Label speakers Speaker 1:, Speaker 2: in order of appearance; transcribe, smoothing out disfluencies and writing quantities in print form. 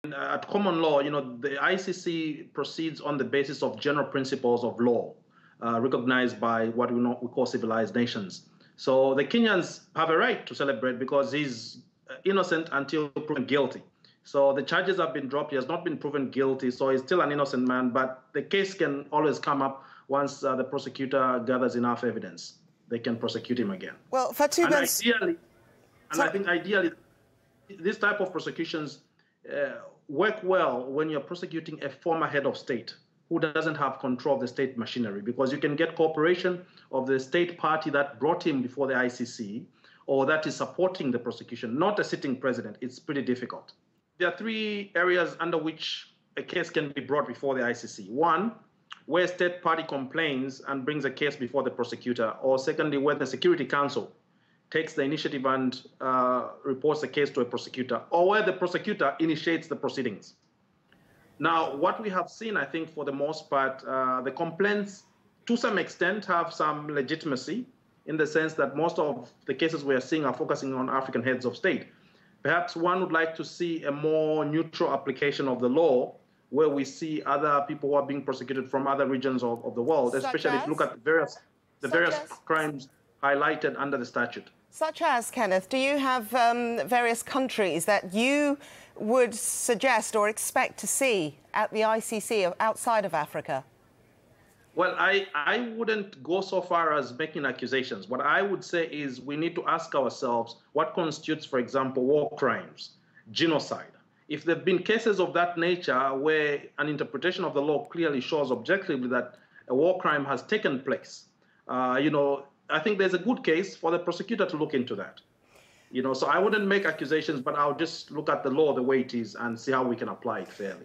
Speaker 1: At common law, the ICC proceeds on the basis of general principles of law, recognized by what we call civilized nations. So the Kenyans have a right to celebrate because he's innocent until proven guilty. So the charges have been dropped. He has not been proven guilty, so he's still an innocent man. But the case can always come up once the prosecutor gathers enough evidence. They can prosecute him again.
Speaker 2: Well, for 2 months...
Speaker 1: I think ideally, this type of prosecutions work well when you're prosecuting a former head of state who doesn't have control of the state machinery, because you can get cooperation of the state party that brought him before the ICC or that is supporting the prosecution, not a sitting president. It's pretty difficult. There are 3 areas under which a case can be brought before the ICC. One, where a state party complains and brings a case before the prosecutor, or secondly, where the Security Council takes the initiative and reports the case to a prosecutor, or where the prosecutor initiates the proceedings. Now, what we have seen, I think, for the most part, the complaints, to some extent, have some legitimacy in the sense that most of the cases we are seeing are focusing on African heads of state. Perhaps one would like to see a more neutral application of the law, where we see other people who are being prosecuted from other regions of the world, especially if you look at the various crimes highlighted under the statute.
Speaker 2: Such as, Kenneth, do you have various countries that you would suggest or expect to see at the ICC outside of Africa?
Speaker 1: Well, I wouldn't go so far as making accusations. What I would say is we need to ask ourselves what constitutes, for example, war crimes, genocide. If there have been cases of that nature where an interpretation of the law clearly shows objectively that a war crime has taken place, I think there's a good case for the prosecutor to look into that. So I wouldn't make accusations, but I'll just look at the law the way it is and see how we can apply it fairly.